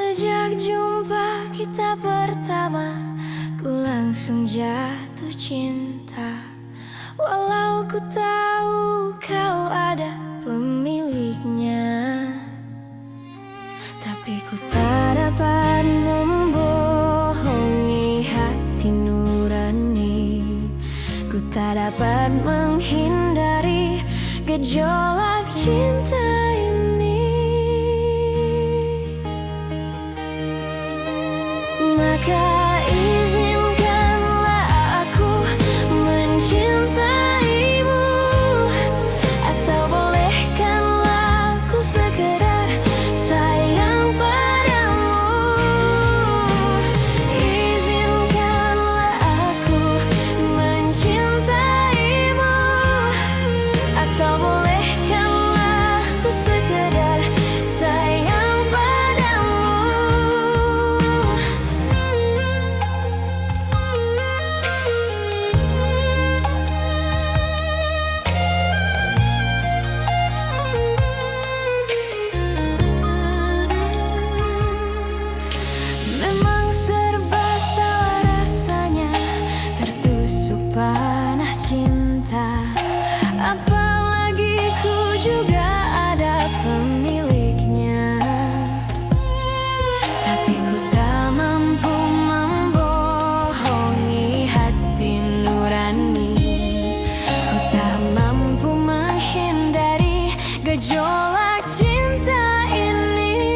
Sejak jumpa kita pertama, ku langsung jatuh cinta. Walau ku tahu kau ada pemiliknya, tapi ku tak dapat membohongi hati nurani. Ku tak dapat menghindari gejolak cinta ini. Maka izinkanlah aku mencintaimu, atau bolehkanlah aku sekedar sayang padamu. Izinkanlah aku mencintaimu, atau bolehkanlah aku sekedar sayang padamu. Memang serba salah rasanya, tertusuk panah cinta. Apalagi ku juga ada pemiliknya, tapi ku tak mampu membohongi hati nurani. Ku tak mampu menghindari gejolak cinta ini.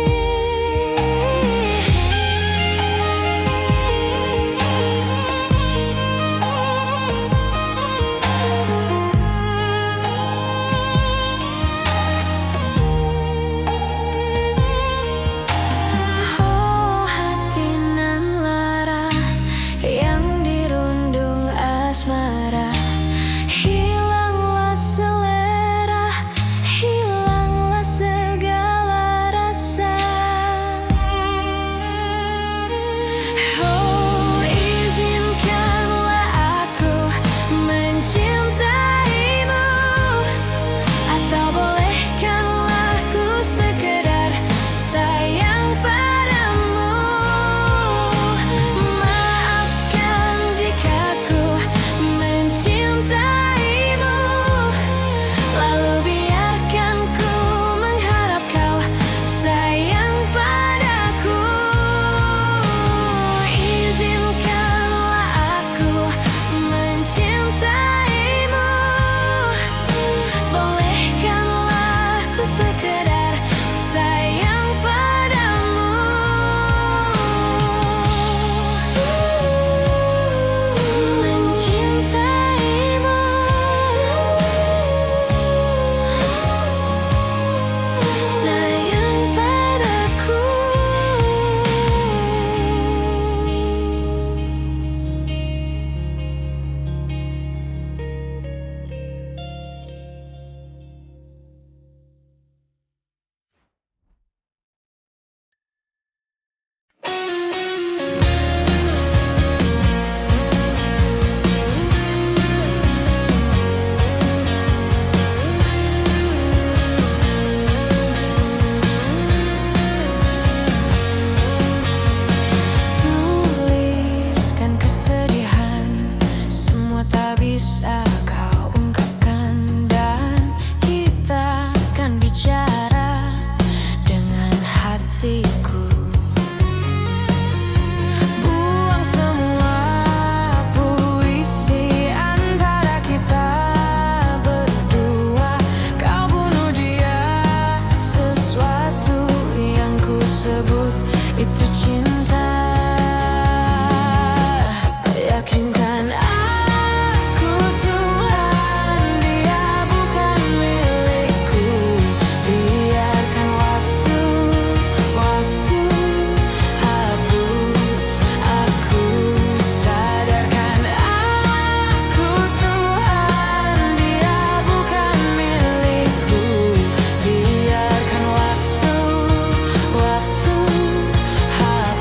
Oh hati nan lara yang dirundung asmara, hilanglah selera, hilanglah segala rasa. Oh izinkanlah aku mencintaimu, atau bolehkanlah ku sekedar sayang padamu. Maafkan jika ku mencintaimu, lalu biarkan ku mengharap kau sayang padaku. Izinkanlah aku mencintaimu, bolehkanlah ku sekedar sayang padamu. Mencintaimu, sayang padaku. Tuliskan kesedihan, semua tak bisa kau ungkapkan, dan kita akan bicara dengan hatiku. Buang semua puisi antara kita berdua. Kau bunuh dia, sesuatu yang ku sebut itu cinta. Yakinkan aku Tuhan, dia bukan milikku. Biarkan waktu hapus aku. Sadarkan aku Tuhan, dia bukan milikku. Biarkan waktu hapus.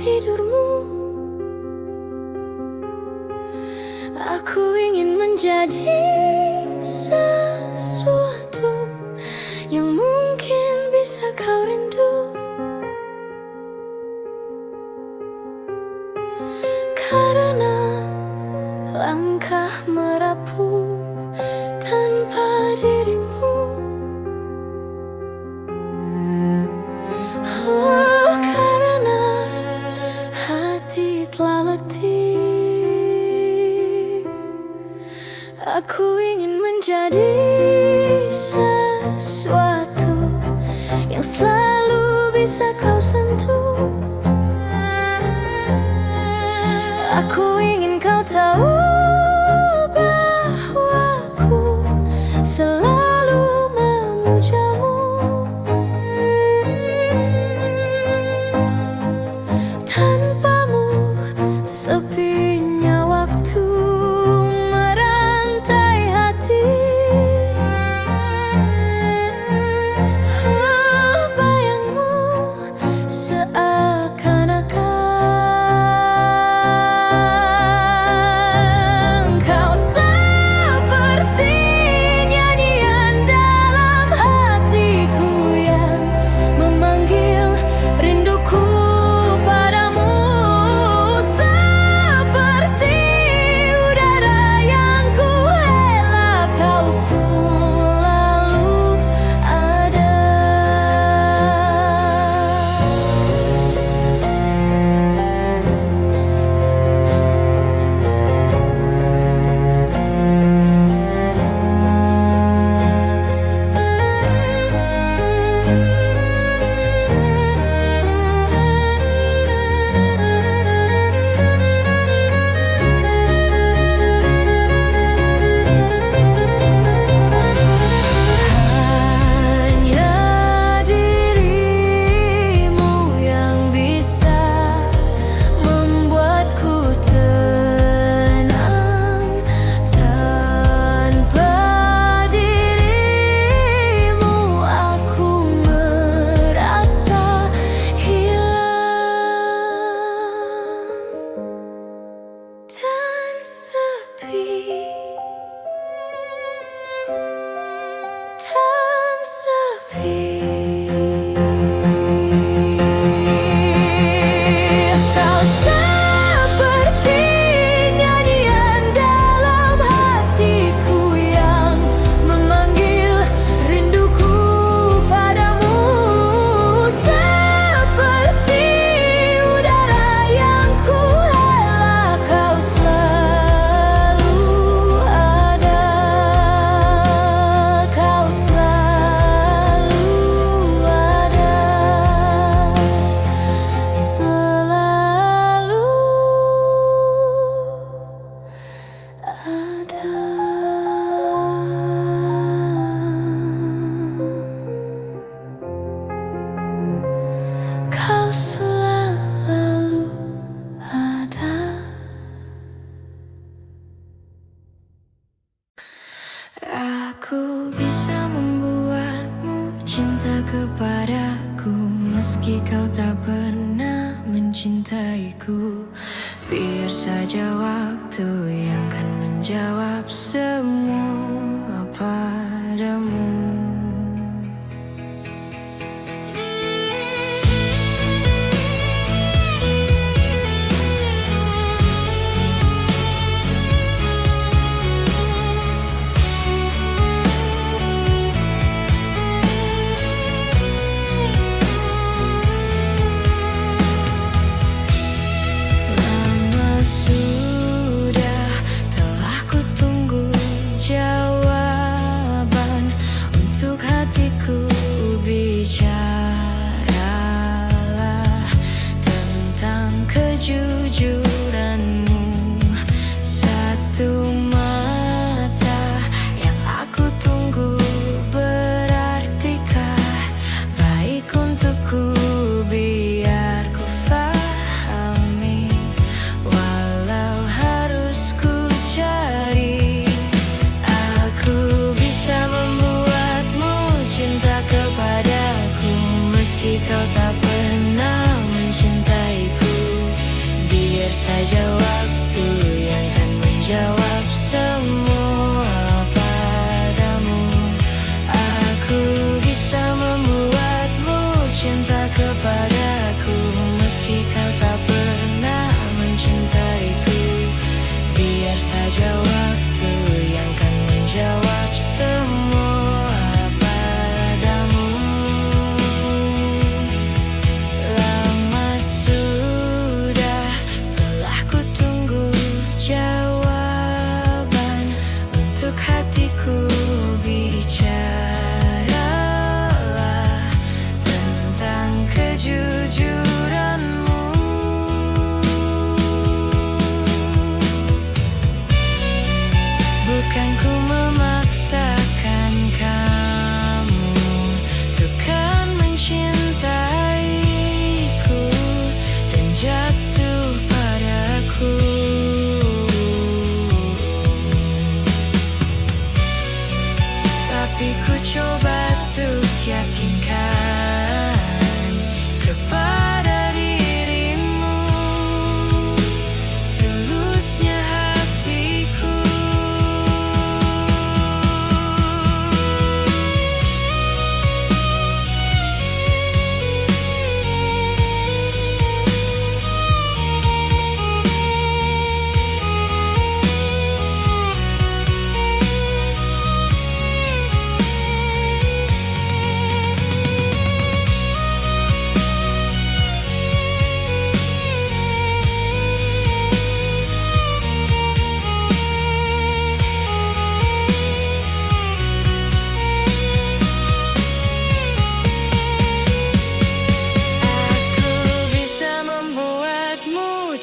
tidurmu. Aku ingin menjadi sesuatu yang mungkin bisa kau rindu, karena langkah merapuh tanpa dirimu. Oh, karena hati telah letih, aku ingin menjadi sesuatu yang selalu bisa kau sentuh. Aku ingin kau tahu bahwa aku selalu memujamu. Tanpamu sepinya waktu merantai hati. Oh, bayangmu seakan-akan kau seperti nyanyian dalam hatiku yang memanggil rinduku padamu. Seperti udara yang ku hela, kau selalu ada. Hanya dirimu yang bisa membuatku tenang. Tanpa dirimu aku merasa hilang dan sepi. Dan sepi. Kau seperti nyanyian dalam hatiku yang memanggil rinduku padamu. Seperti udara yang ku hela, kau selalu ada. Kau selalu ada. Selalu ada. Kau selalu ada. Aku bisa membuatmu cinta kepadaku, meski kau tak pernah mencintaiku. Biar saja waktu yang kan menjawab semua padamu. Lama sudah telah ku tunggu jawaban saja waktu yang kan menjawab semua padamu. Aku bisa membuatmu cinta kepadaku, meski kau tak pernah mencintaiku. Biar saja waktu yang kan menjawab semua padamu. Lama sudah telah ku tunggu jawaban untuk hatiku. Bicaralah tentang kejujuranmu. Bukan ku memaksakan kamu untuk kan mencintaiku dan jatuh padaku. Tapi ku coba untuk yakinkan kepada dirimu tulusnya hatiku.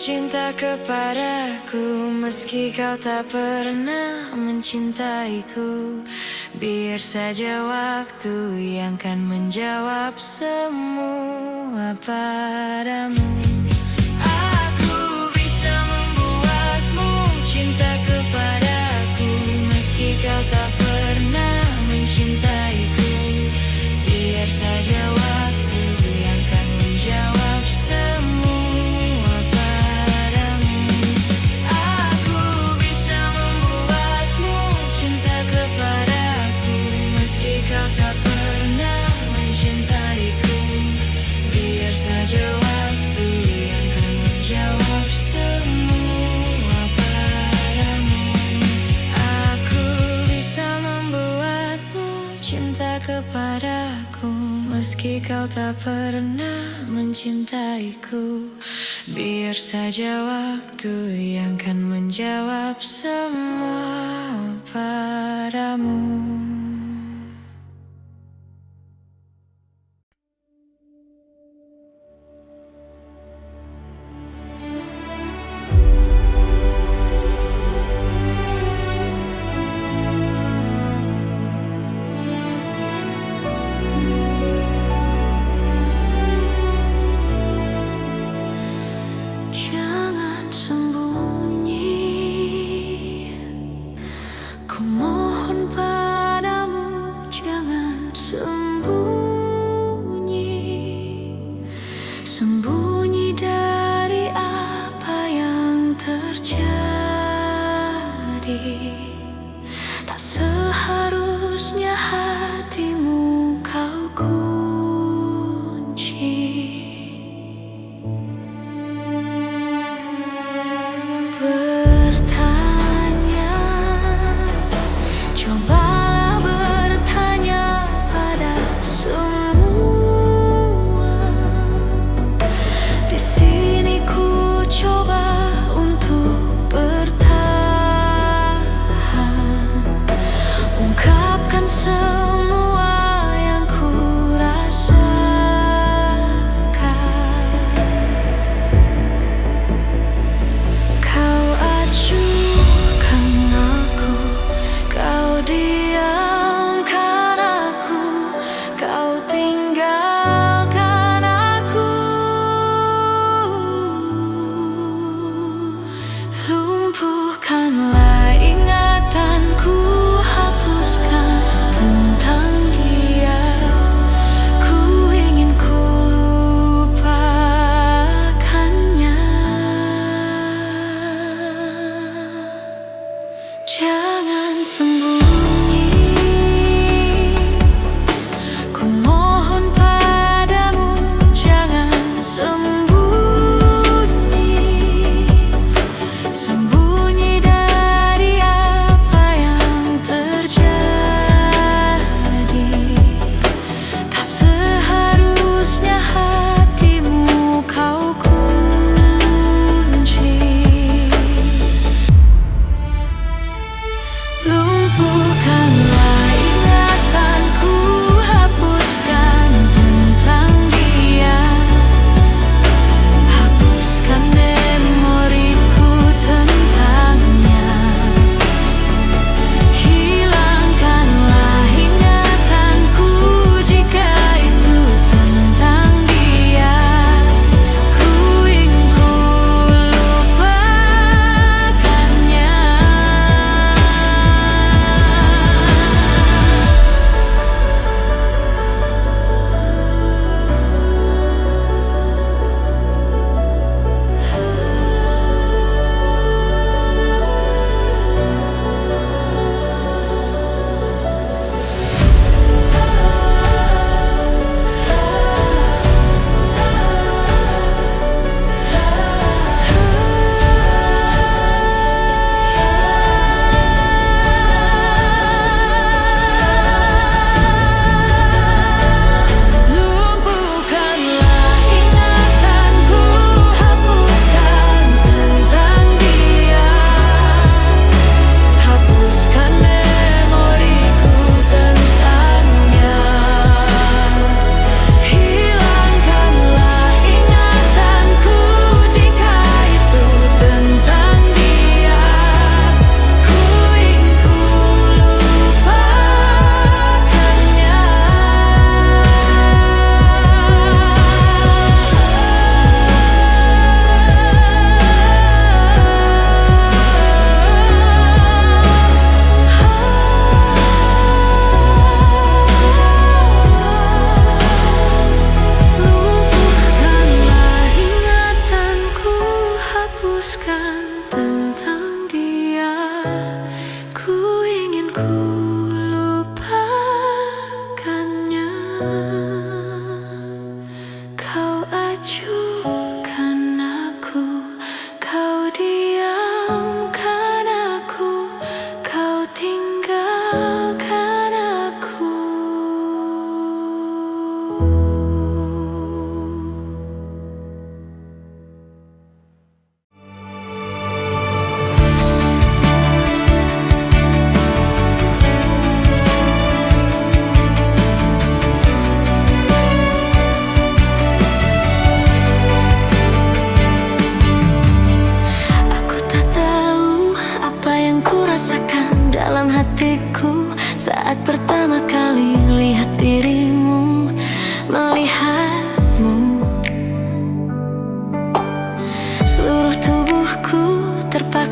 Cinta kepadaku, meski kau tak pernah mencintaiku. Biar saja waktu yang kan menjawab semua padamu. Aku bisa membuatmu cinta kepadaku, meski kau tak pernah mencintaiku. Biar saja waktu yang kan menjawab semua. Kau tak pernah mencintaiku. Biar saja waktu yang kan menjawab semua padamu. Aku bisa membuatmu cinta kepadaku, meski kau tak pernah mencintaiku. Biar saja waktu yang kan menjawab semua padamu. Jangan sembunyi, ku mohon padamu.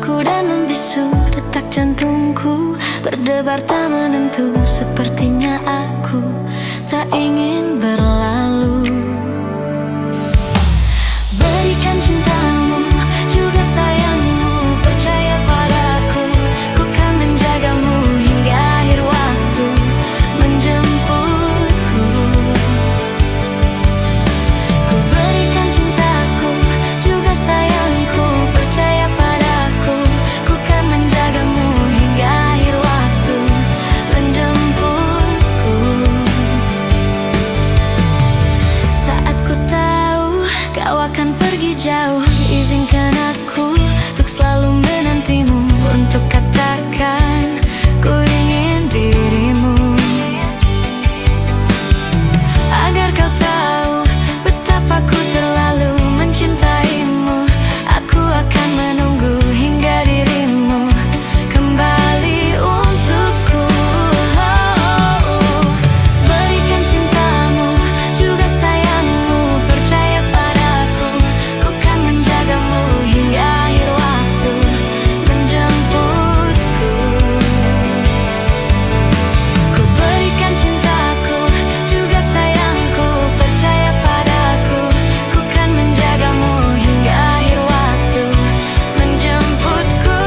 membeku dan membisu detak jantungku, berdebar tak menentu. Sepertinya aku tak ingin berlalu. Berikan cintamu juga sayangmu, percaya padaku, ku kan menjagamu hingga akhir waktu menjemputku. Ku berikan cintaku juga sayangku, percaya padaku, ku kan menjagamu hingga akhir waktu menjemputku. Saat ku tahu kau akan pergi jauh, izinkan aku untuk selalu menantimu, untuk katakan ku ingin dirimu, agar kau tahu betapa ku terlalu mencintaimu. Aku akan menunggu hingga dirimu kembali untukku. Berikan cintamu juga sayangmu, percaya padaku, ku kan menjagamu hingga akhir waktu menjemputku. Ku berikan cintaku juga sayangku, percaya padaku, ku kan menjagamu hingga akhir waktu menjemputku.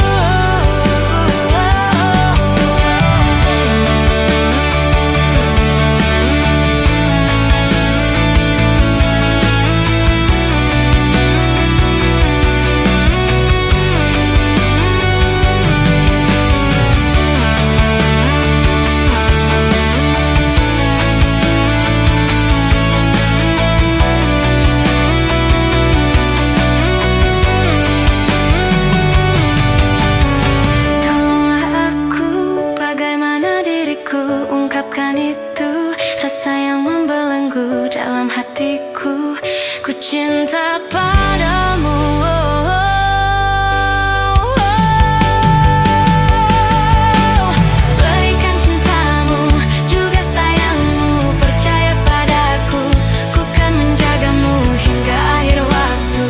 Tolonglah aku, bagaimana diriku ungkapkan itu, rasa yang membelenggu dalam hatiku. Ku cinta padamu. Berikan cintamu juga sayangmu, percaya padaku, ku kan menjagamu hingga akhir waktu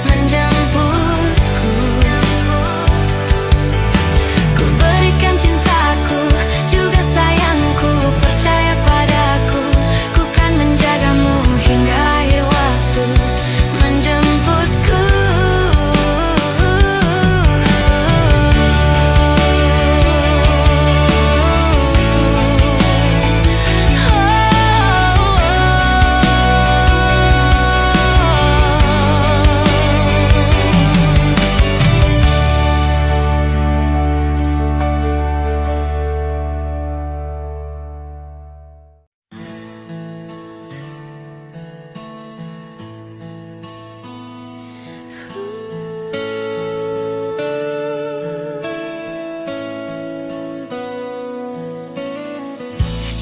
menjemputku. Ku berikan cintaku juga sayangku, percaya padaku, ku kan menjagamu hingga akhir waktu menjemputku.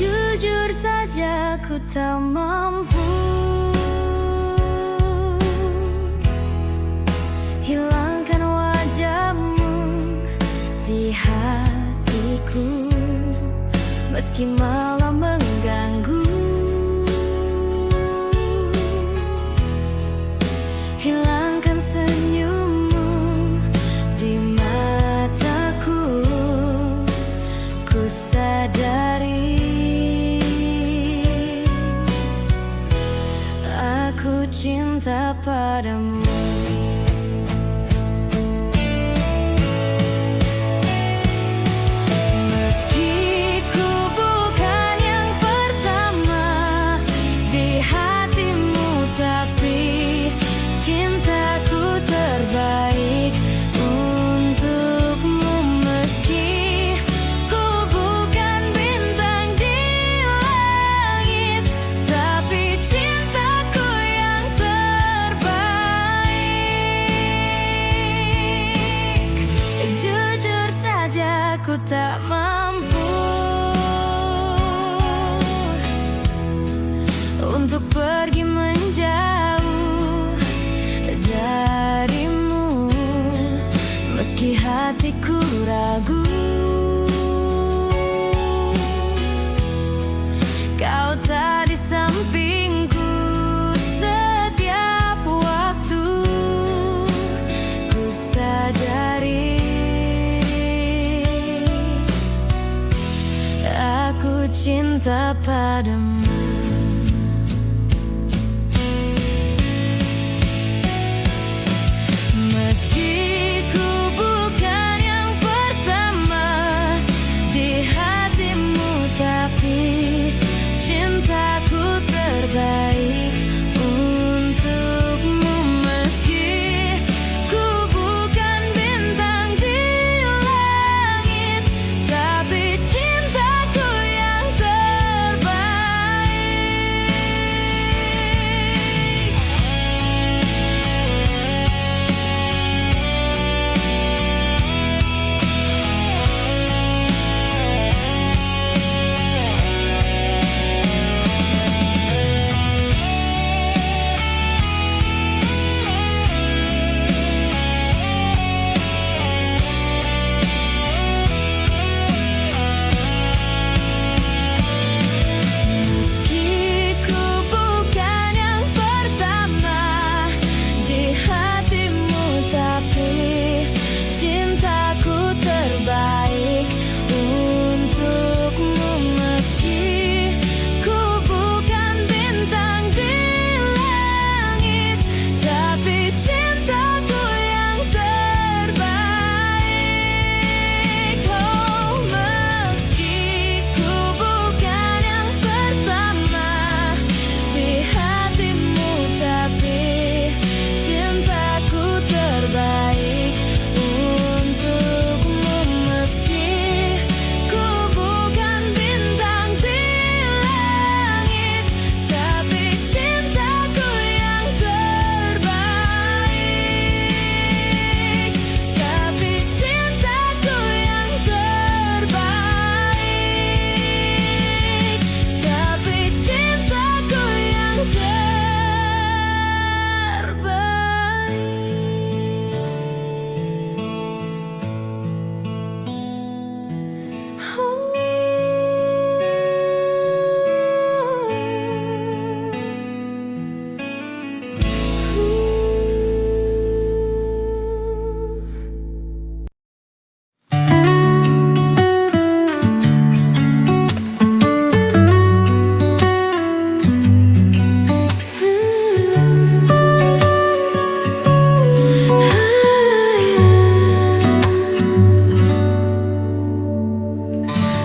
Jujur saja ku tak mampu hilangkan wajahmu di hatiku, meski malam mengganggu. Hilangkan senyummu di mataku, ku sadari aku cinta padamu. Meski ku bukan yang pertama di hatimu, tapi cintaku terbaik untukmu. Meski ku bukan bintang di langit, tapi cintaku yang terbaik. Jujur saja ku tak mampu untuk pergi menjauh darimu, meski hatiku ragu. Kau tak di sampingku setiap waktu, ku sadari cinta padamu. Meski ku bukan yang pertama di hatimu, tapi cintaku terbaik untukmu. Meski ku bukan bintang di langit, tapi cintaku yang terbaik. Meski ku bukan yang pertama di hatimu, tapi cintaku terbaik untukmu. Meski ku bukan bintang di langit, tapi cintaku yang terbaik. Oh, meski ku bukan yang pertama di hatimu, tapi cintaku terbaik untukmu. Meski ku bukan bintang di langit, tapi cintaku yang terbaik. Tapi cintaku yang terbaik. Tapi cintaku yang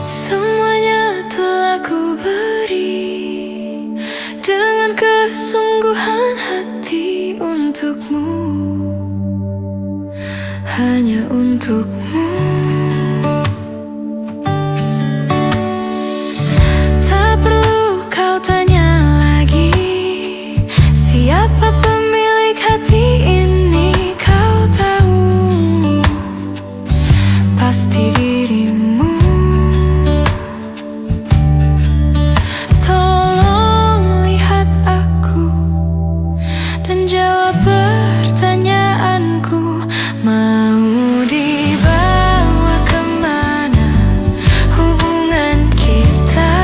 semuanya telah ku beri dengan kesungguhan hati untukmu, hanya untukmu. Tak perlu kau tanya lagi siapa pemilik hati ini, kau tahu pasti dirimu. Tolong lihat aku dan jawab pertanyaanku. Mau dibawa kemana hubungan kita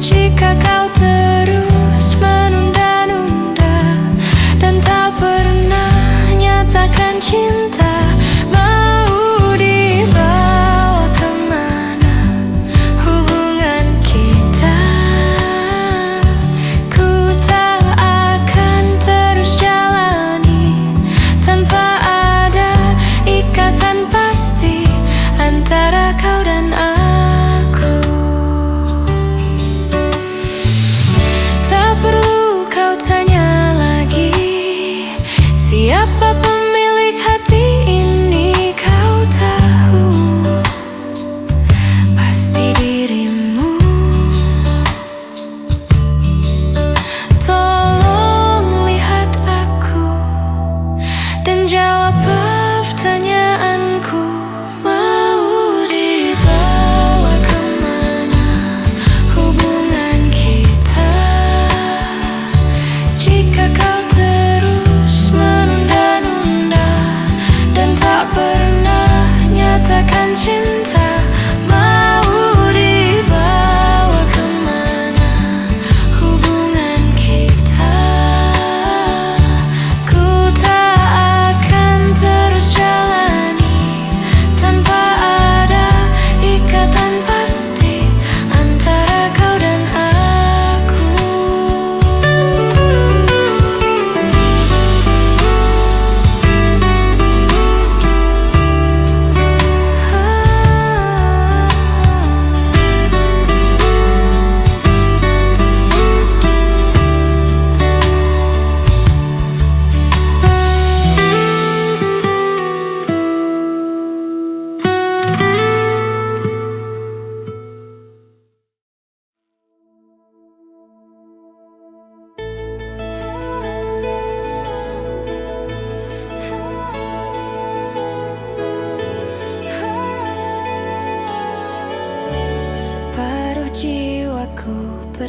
jika kau terus menunda-nunda dan tak pernah nyatakan cinta? Mau dibawa kemana hubungan kita? Ku tak akan terus jalani tanpa ada ikatan pasti antara kau dan aku. Tak perlu kau tanya lagi siapa pemilik hati ini, kau tahu pasti dirimu. Tolong lihat aku dan jawab pertanyaanku. Mau dibawa kemana hubungan kita jika kau terus menunda-nunda dan tak pernah nyatakan cinta? Mau dibawa kemana hubungan kita? Ku tak akan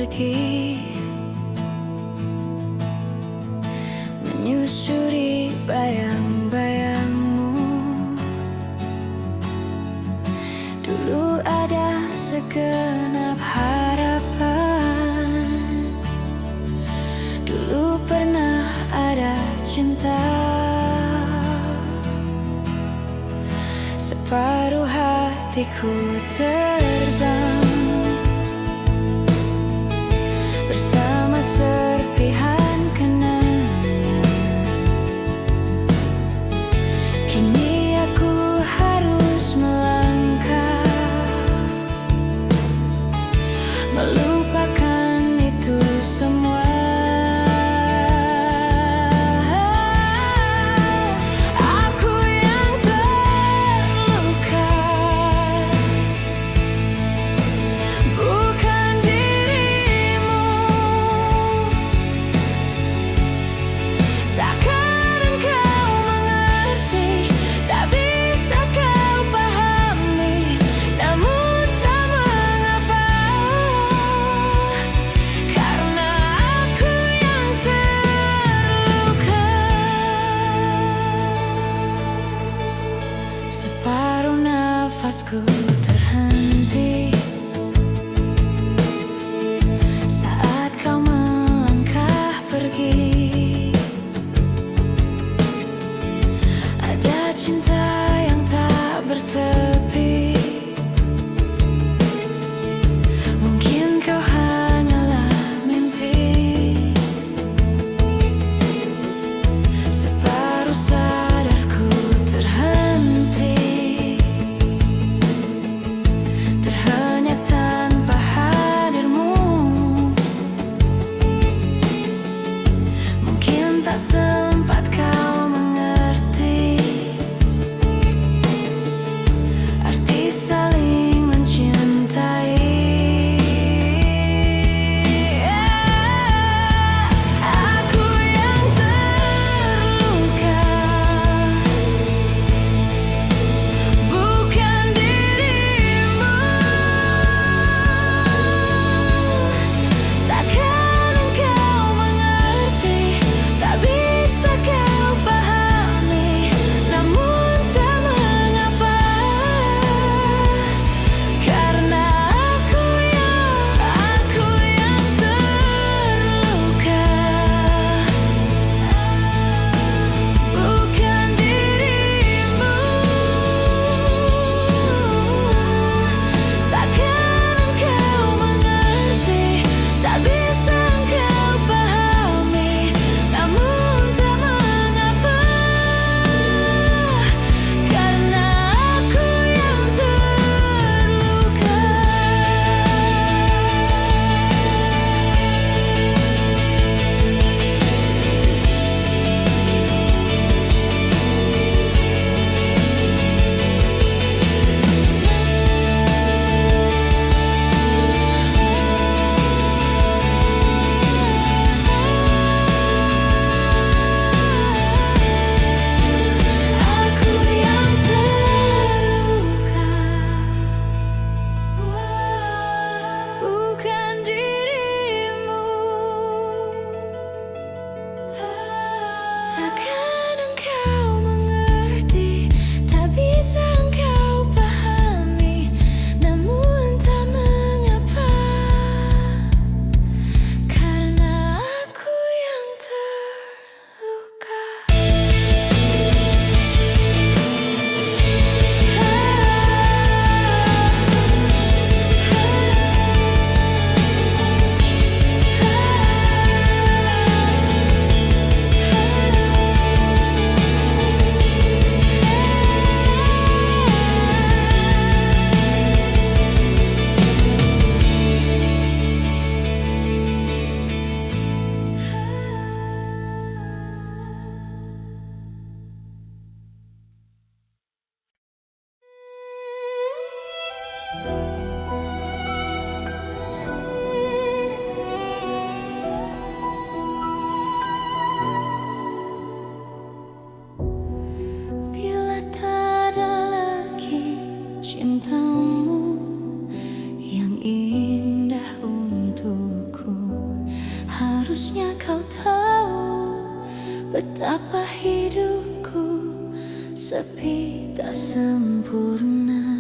pergi, menyusuri bayang-bayangmu. Dulu ada segenap harapan, dulu pernah ada cinta. Separuh hatiku terbang bersama serpihan kenangan. Kini aku harus melangkah, melupakan itu semua. Aku yang terluka, bukan dirimu. Takkan engkau mengerti, tak bisa kau pahami, namun tak mengapa, karena aku yang terluka. Separuh nafasku terhenti saat kau melangkah pergi. Ada cinta yang tak bertepi, mungkin kau hanyalah mimpi. Separuh sadarku terhenti, terhenyak tanpa hadirmu. Mungkin tak sempat kau mengerti, sepi tak sempurna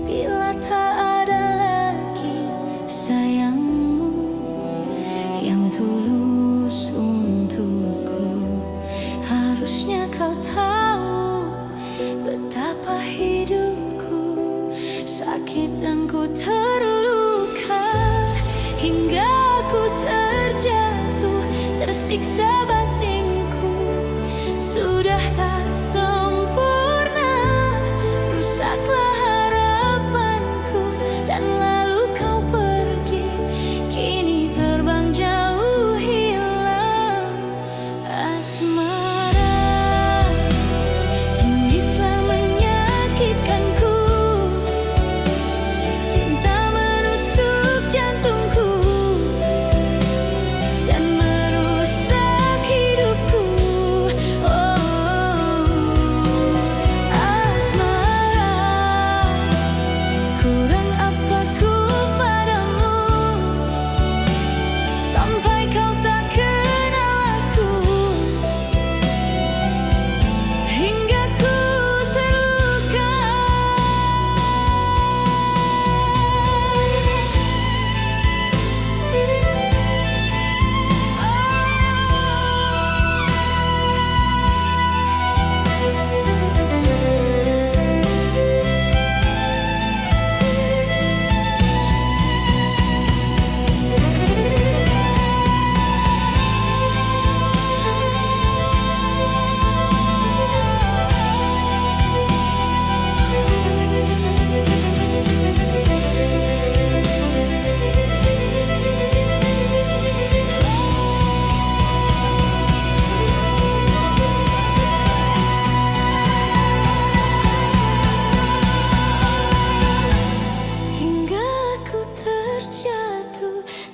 bila tak ada lagi sayangmu yang tulus untukku. Harusnya kau tahu betapa hidupku sakit dan ku terluka hingga ku terjatuh, tersiksa batinku. Sudah tak sempurna, rusaklah harapanku, dan lalu kau pergi, kini terbang jauh hilang asmara. Kini telah menyakitkanku, cinta menusuk jantungku dan merusak hidupku. Kurang apa ku padamu sampai kau tak kenal aku, hingga ku terluka.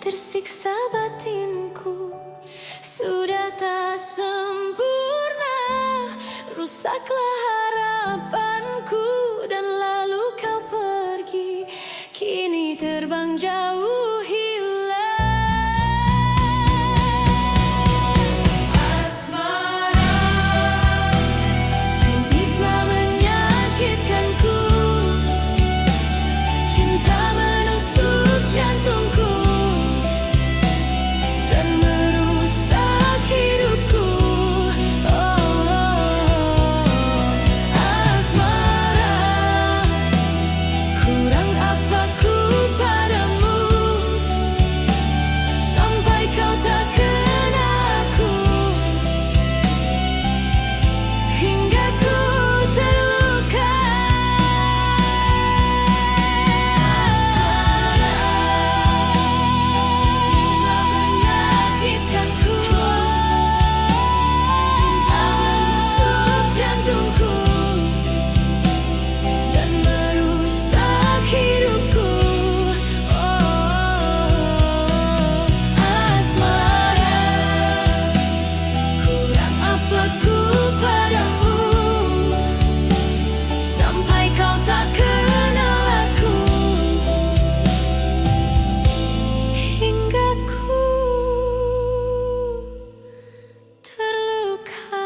Tersiksa batinku, sudah tak sempurna, rusaklah harapanku, dan lalu kau pergi, kini terbang jauh hilang asmara. Kini telah menyakitkanku, cinta menusuk jantungku dan merusak hidupku. Asmara, kurang apa ku padamu sampai kau tak kenal aku, hingga ku terluka. Menyakitkanku, cinta menusuk jantungku dan merusak hidupku. Asmara, kurang apa ku padamu sampai kau tak kenal aku, hingga ku terluka.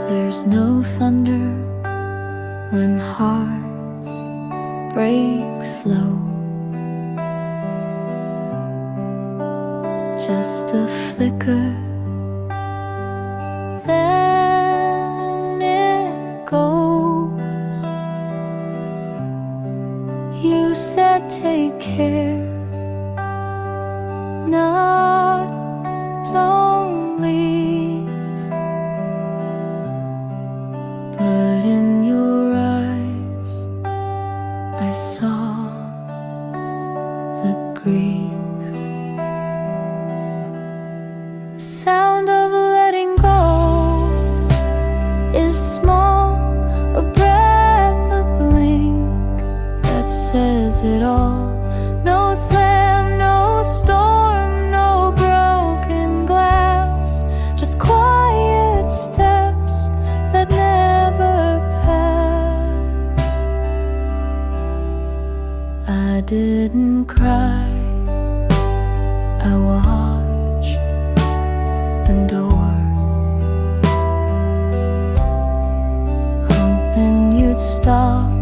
There's no thunder when hearts break slow, just a flicker, then it goes. You said take care, not don't leave, but in your eyes I saw the grief. Sound of letting go is small, a breath, a blink that says it all. No slam, no storm, no broken glass, open door, hoping you'd stop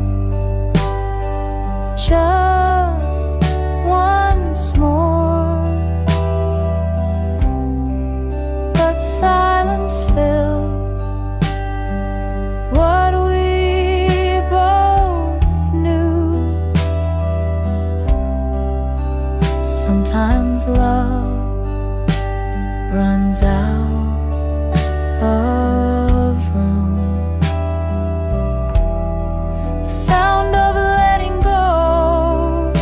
just once more. But silence filled what we both knew. Sometimes love runs out of room. The sound of letting go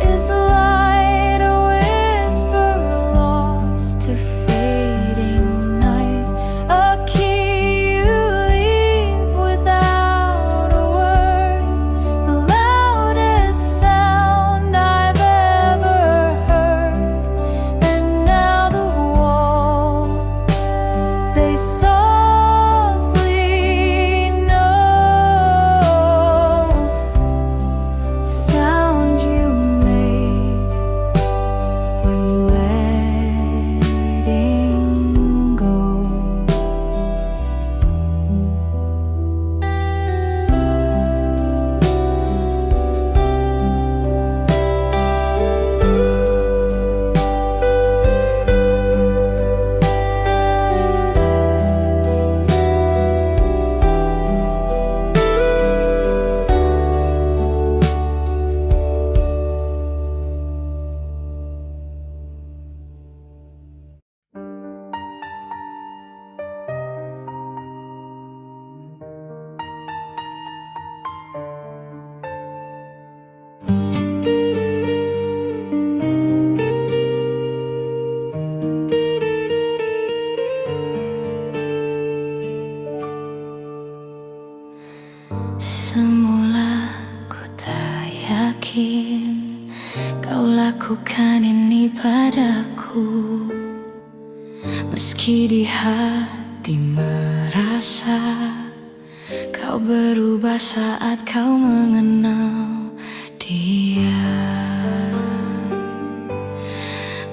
is like a whisper lost to fading night, a key you leave without a word, the loudest sound I've ever heard. And now the walls, they softly know the sound you made when letting go. Semula ku tak yakin kau lakukan ini padaku, meski di hati merasa kau berubah saat kau mengenal dia.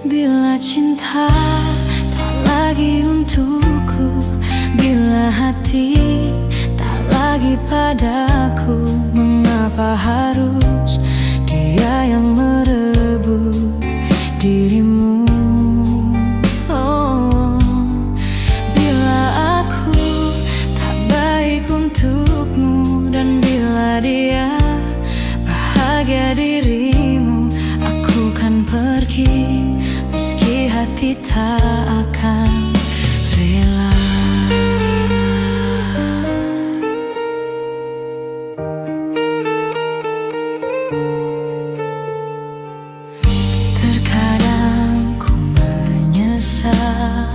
Bila cinta tak lagi untukku, bila hati tak lagi padaku, mengapa harus dia yang merebut dirimu? Oh, bila aku tak baik untukmu, dan bila dia bahagia dirimu, aku kan pergi meski hati tak akan rela. Terkadang ku menyesal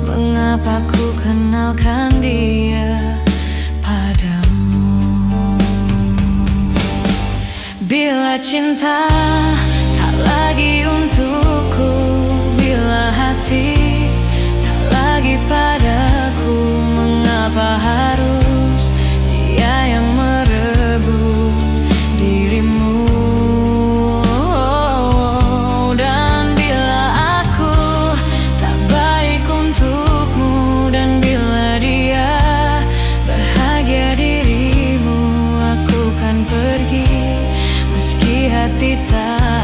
mengapa ku kenalkan dia padamu. Bila cinta tak lagi untukku, bila hati tak lagi padaku, mengapa harus dia yang merebut dirimu? Dan bila aku tak baik untukmu, dan bila dia bahagia dirimu, aku kan pergi meski hati tak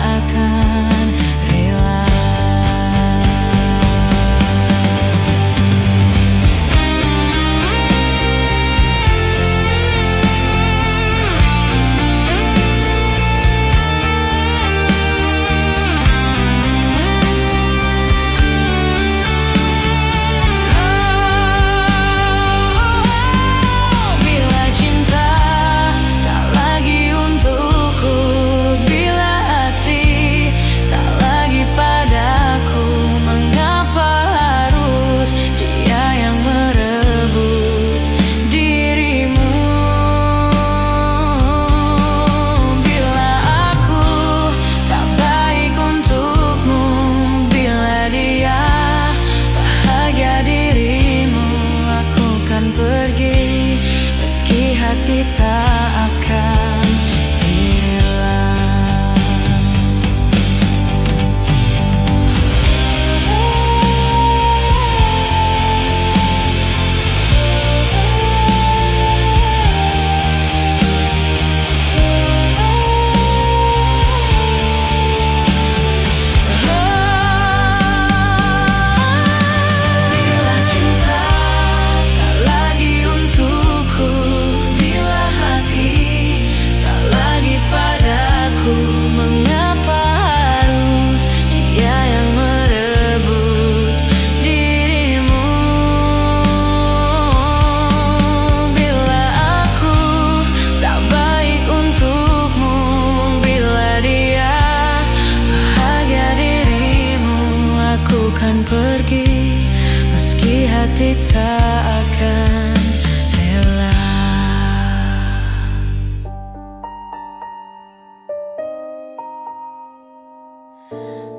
pergi, meski hati tak akan rela.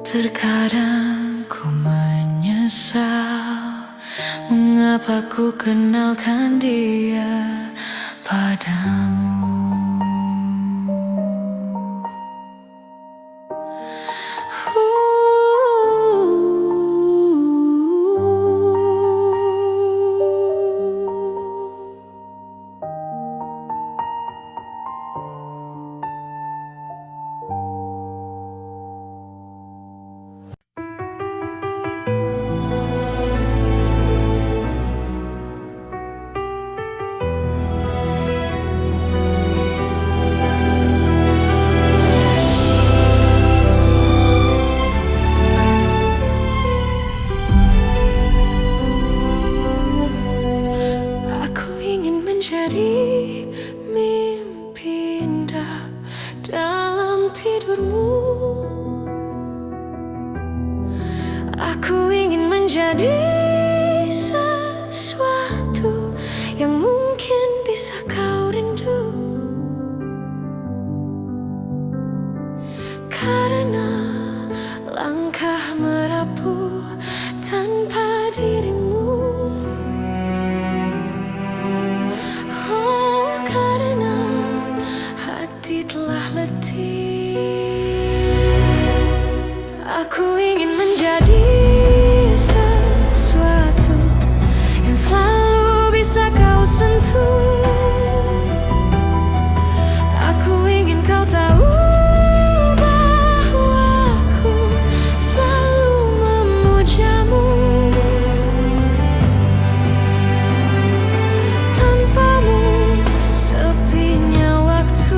Terkadang ku menyesal mengapa ku kenalkan dia padamu. Menjadi mimpi indah dalam tidurmu. Aku ingin menjadi sesuatu yang mungkin bisa kau rindu, karena langkah merapuh tanpa dirimu. Telah letih. Aku ingin menjadi sesuatu yang selalu bisa kau sentuh. Aku ingin kau tahu bahwa aku selalu memujamu. Tanpamu sepinya waktu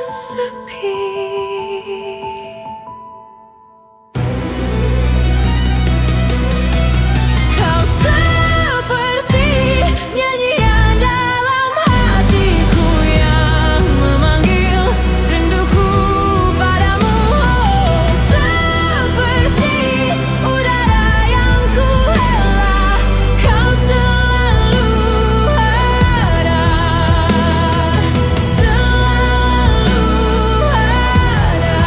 sepi. Kau seperti nyanyian dalam hatiku yang memanggil rinduku padamu. Oh, seperti udara yang ku hela, kau selalu ada. Selalu ada.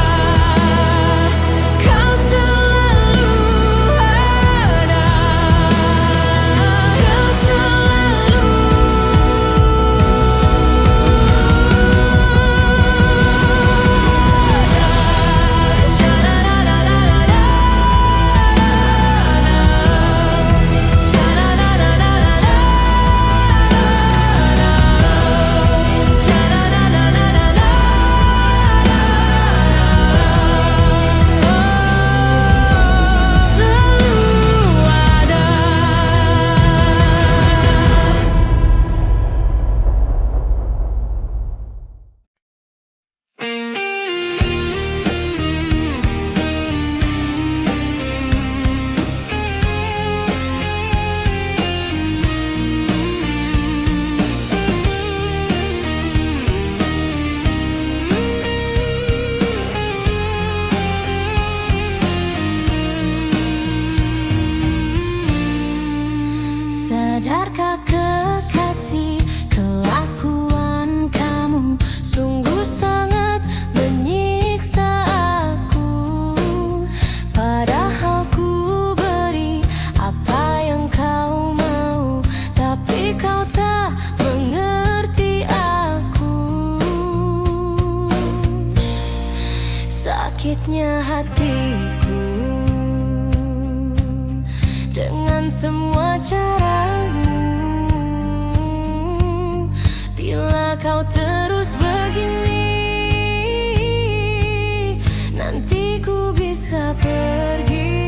sakitnya hatiku dengan semua caramu. Bila kau terus begini, nanti ku bisa pergi.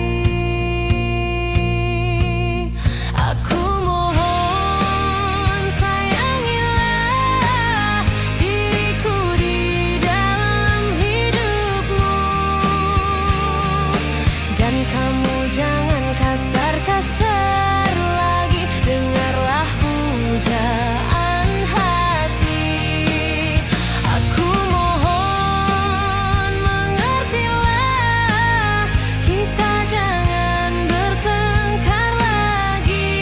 Aku mohon sayangilah diriku di dalam hidupmu, dan kamu jangan kasar-kasar lagi. Dengarlah pujaan hati. Aku mohon mengertilah, kita jangan bertengkar lagi.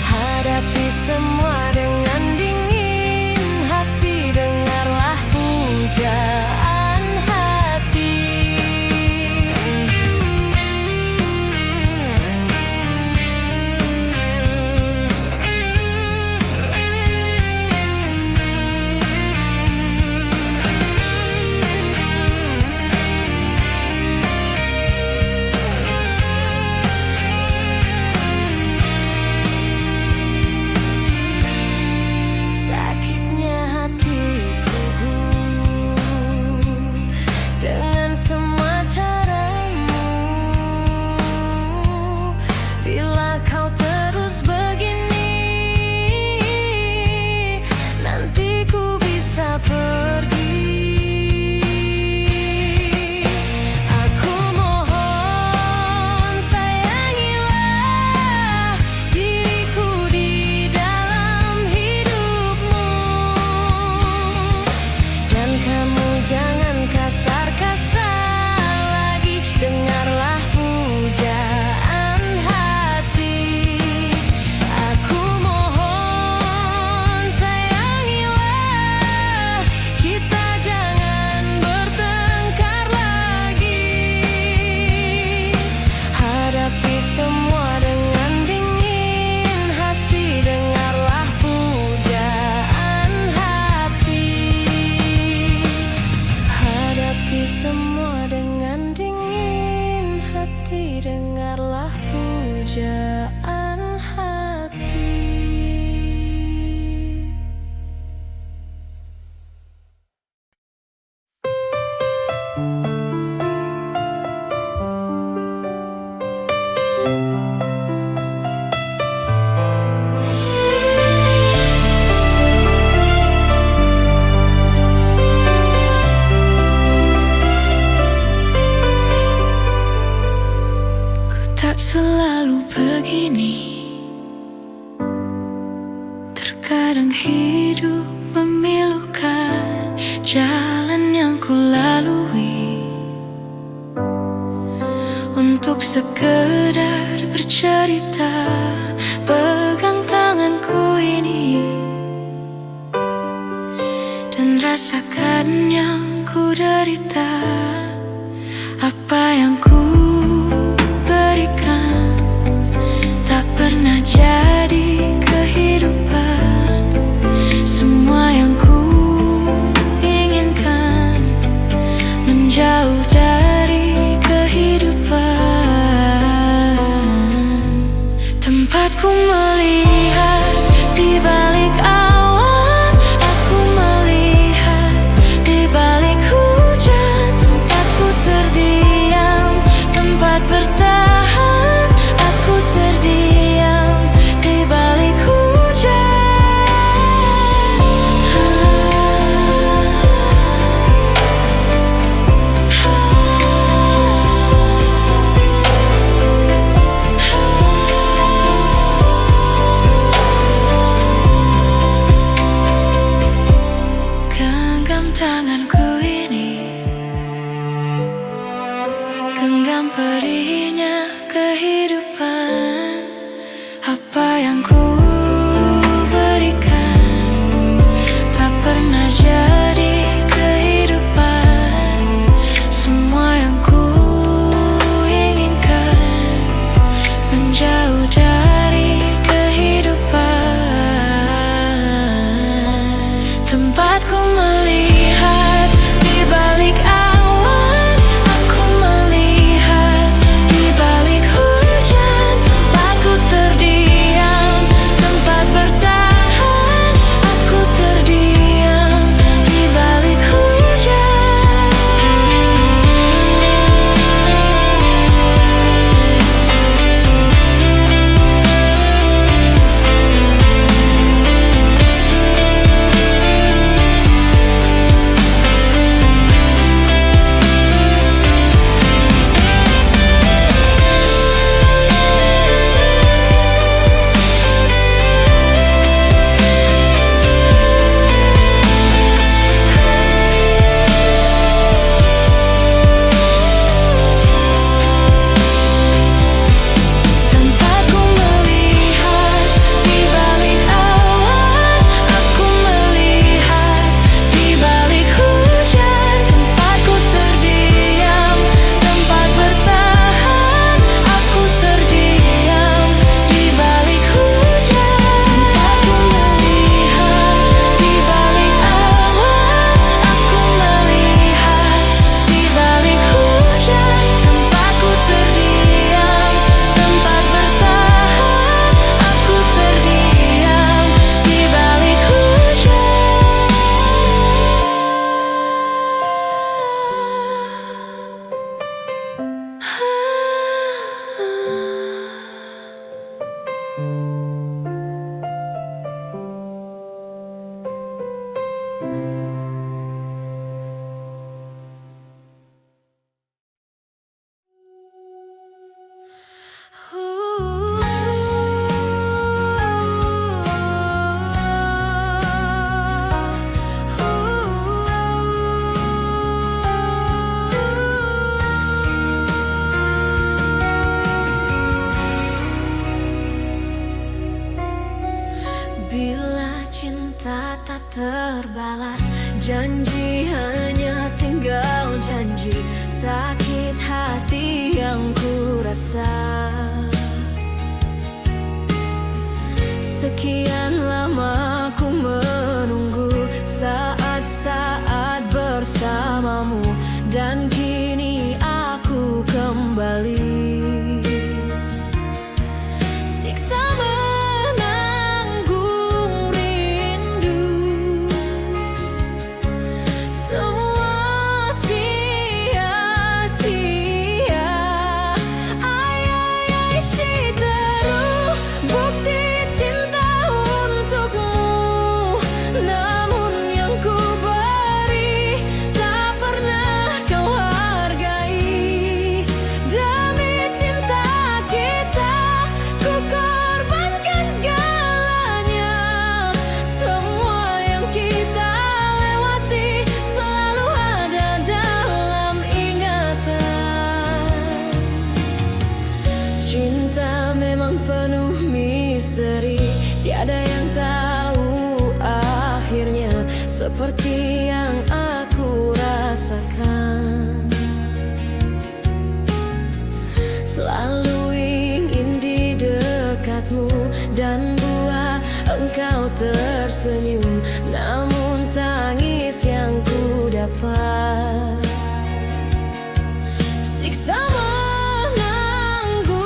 Hadapi semua dengan dingin hati. Dengarlah pujaan hati. Sakitnya hatiku dengan semua caramu. Bila kau terus begini, nanti ku bisa pergi. Aku mohon sayangilah diriku di dalam hidupmu, dan kamu jangan kasar-kasar lagi. Dengarlah pujaan hati. Aku mohon sayangilah, kita jangan bertengkar lagi. Hadapi semua dengan dingin hati. Dengarlah pujaan hati. Hadapi semua dengan dingin hati. Dengarlah pujaan hati. Ku tak selalu begini. Terkadang hidup memilukan jalan yang ku lalui, untuk sekedar bercerita. Pegang tanganku ini dan rasakan yang ku derita. Apa yang ku berikan tak pernah jadi kehidupan. Semua yang ku inginkan menjauh dari kehidupan. Tempatku melihat di balik awan, aku melihat di balik hujan. Tempatku terdiam, tempat bertahan. Aku terdiam di balik hujan. Genggam tanganku ini, genggam perihnya kehidupan. Apa yang ku berikan tak pernah jadi kehidupan. Semua yang ku inginkan menjauh dari kehidupan. Tempatku melihat di balik tak terbalas. Janji hanya tinggal janji, sakit hati yang ku rasa. Sekian lama ku menunggu saat-saat bersamamu, dan kini aku kembali. Siksa menanggung rindu, semua sia-sia. Ay, Shiteru, bukti cinta untukmu, namun yang ku beri tak pernah kau hargai. Demi cinta kita ku korbankan segalanya. Semua yang kita lewati selalu ada dalam ingatan. Cinta memang penuh misteri, tiada yang tahu akhirnya, seperti yang aku rasakan. Selalu ingin di dekatmu dan buat engkau tersenyum, namun tangis yang ku dapat. Siksa menanggung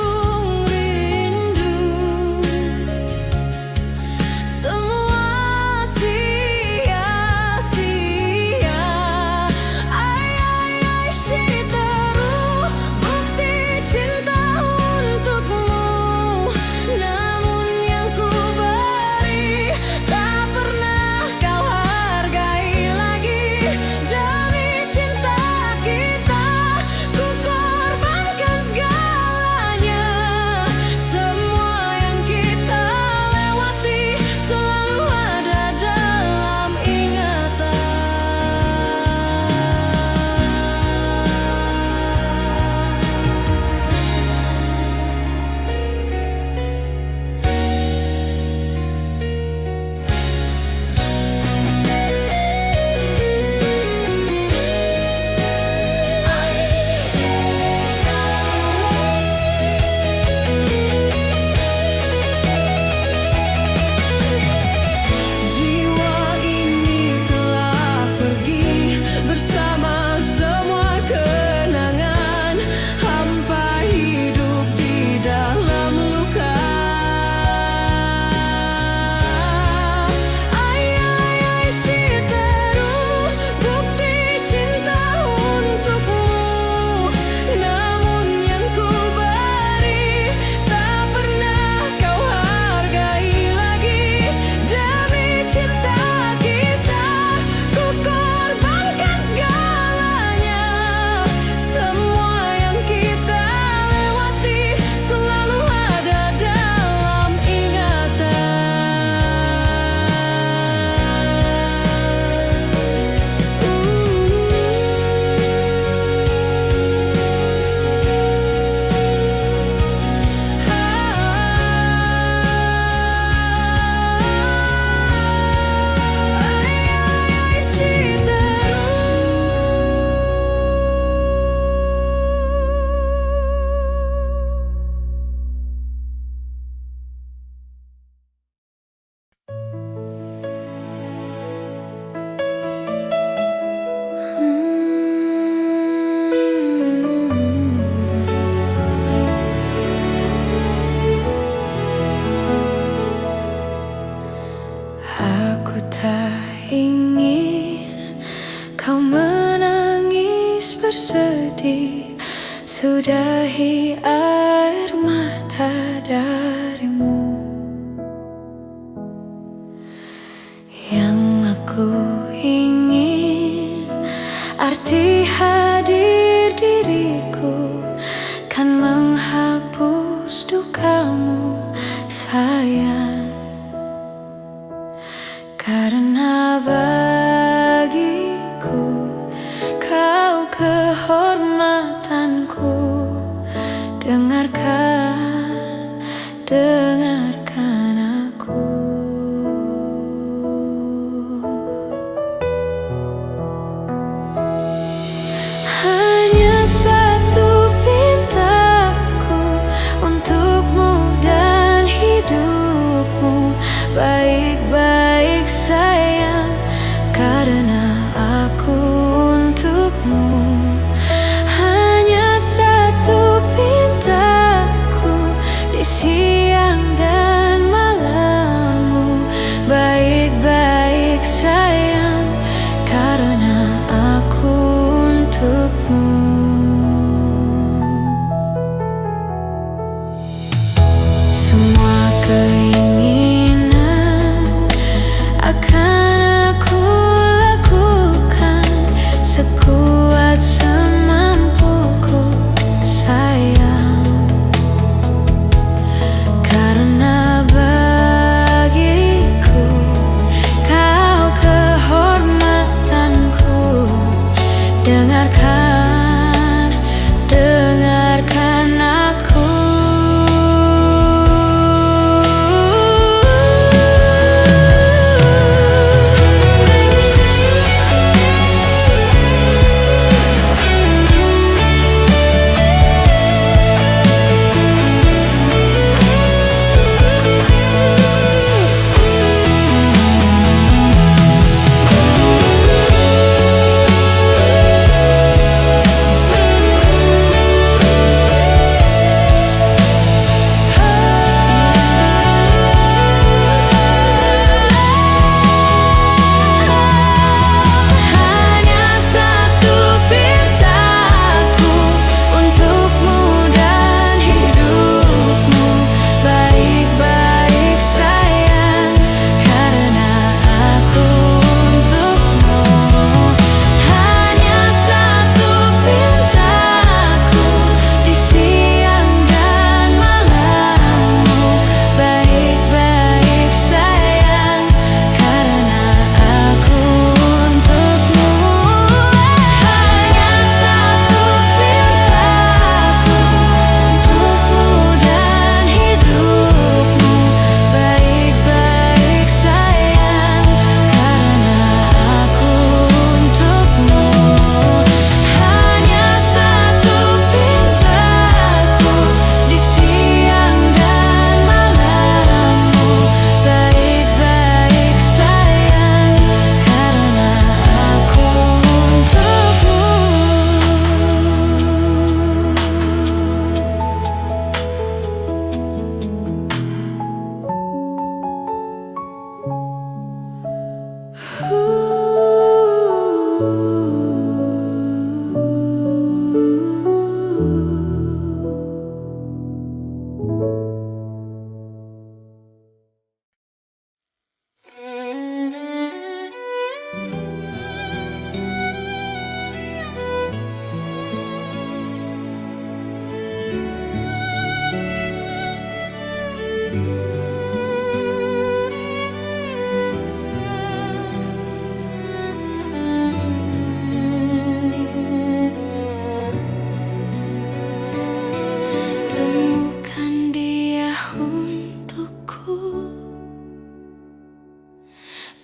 rindu, semua sia-sia. Ay, Shiteru, bukti cinta untukmu, namun yang ku beri tak pernah kau hargai lagi. Demi cinta kita ku korbankan segalanya. Semua yang kita lewati selalu ada dalam ingatan. Jiwa ini telah pergi bersama semua kenangan, hampa hidup di dalam luka. Ay, Shiteru, bukti cinta untukmu, namun yang ku beri tak pernah kau hargai lagi. Demi cinta kita ku korbankan segalanya. Semua yang kita lewati selalu ada dalam ingatan. Ay, Shiteru. Aku tak ingin kau menangis bersedih, sudahi air mata darimu. Yang aku ingin arti hadir diriku kan menghapus dukamu, sayang. Karena bagiku kau kehormatanku. Dengarkan aku. Dengarkan, dengarkan aku.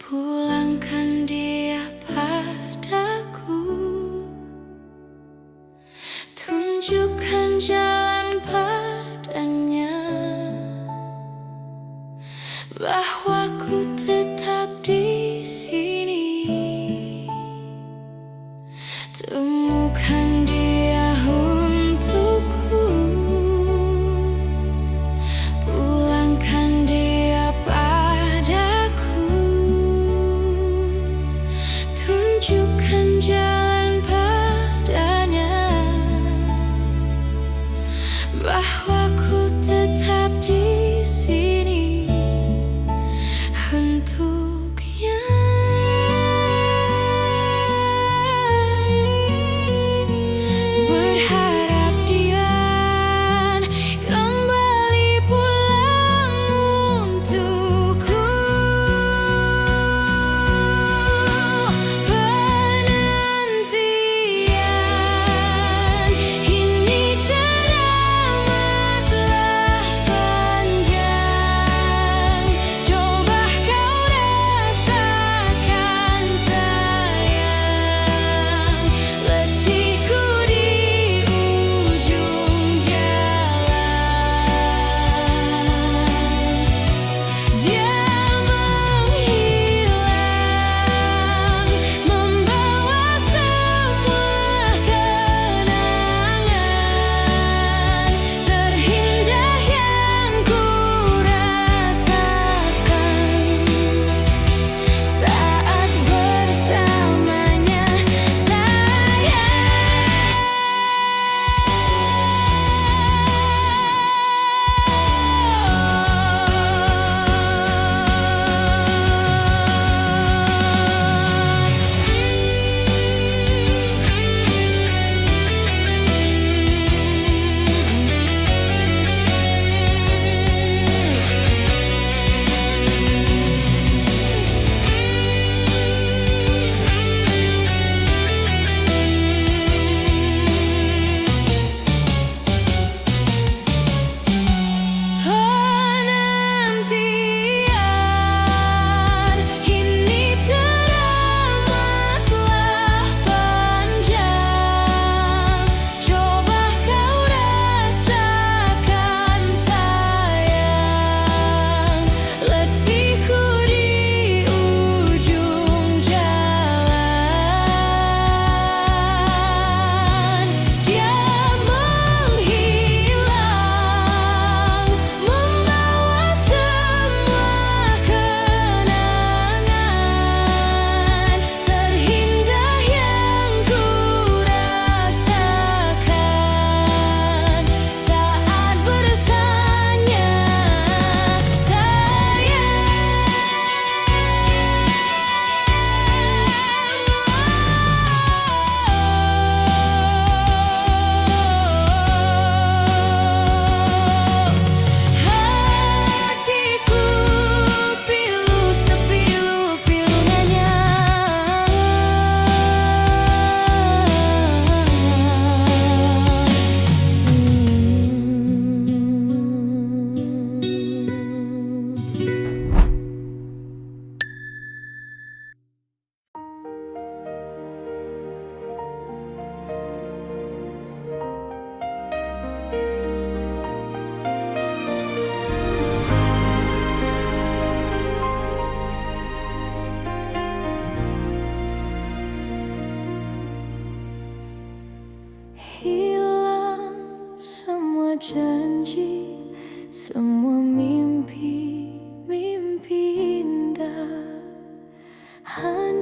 Pulangkan dia padaku, tunjukkan jalan padanya, bahwa ku tetap di sini. Temukan dia untukku, pulangkan dia padaku, tunjukkan jalan padanya, bahwa ku tetap di sini untuk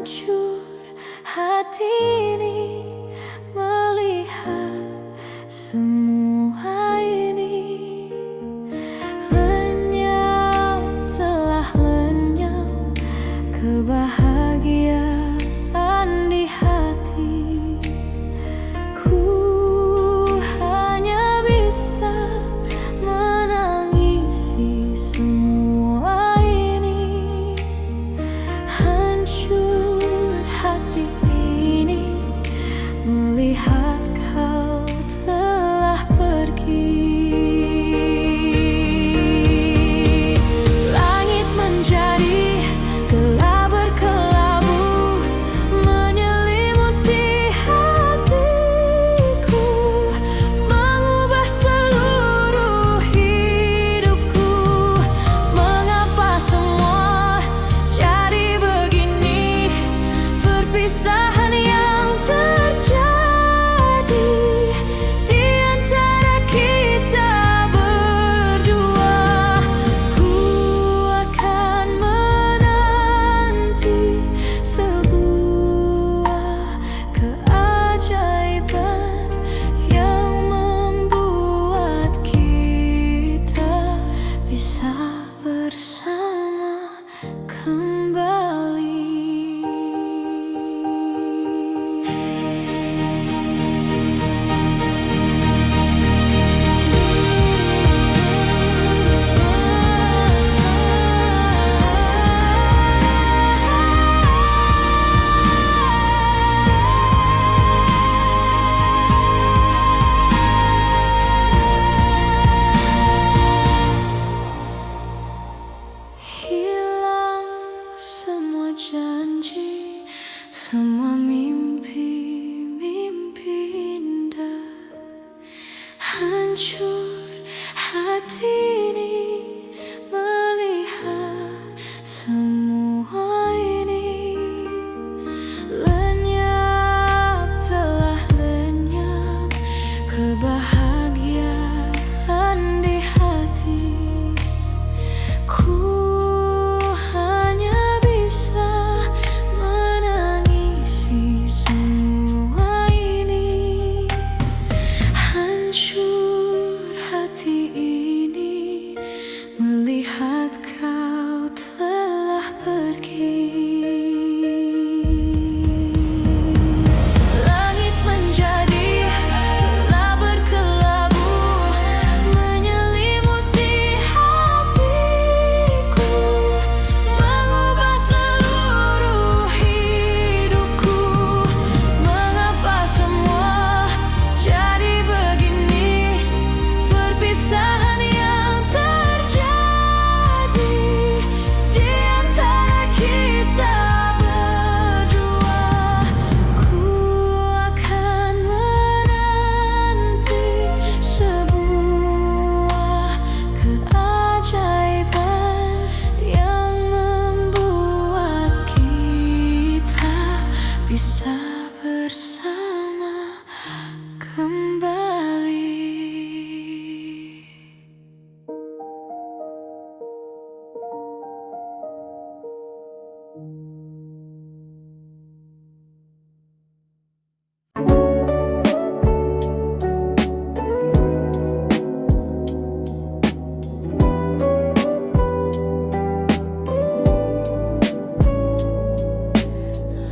hancur hati ini melihat semua ini. Lenyap, telah lenyap kebahagiaan di hati. Ku hanya bisa menangisi semua ini. Hancur hati ini melihat kau telah pergi. Langit menjadi gelap berkelabu, menyelimuti hatiku, mengubah seluruh hidupku. Mengapa semua jadi begini? Perpisahan yang terjadi di antara kita berdua. Ku akan menanti sebuah keajaiban yang membuat kita bisa bersama kembali. Hilang semua janji, semua mimpi-mimpi indah. Hancur hati ini melihat semua ini. Lenyap, telah lenyap kebahagiaan di hati. Ku hanya bisa menangisi semua ini. Hancur hati ini melihat kau telah pergi. Langit menjadi gelap berkelabu, menyelimuti hatiku, mengubah seluruh hidupku. Mengapa semua jadi begini? Perpisahan yang terjadi di antara kita berdua. Ku akan menanti sebuah keajaiban yang membuat kita bisa bersama kembali.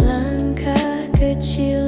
Langkah kecil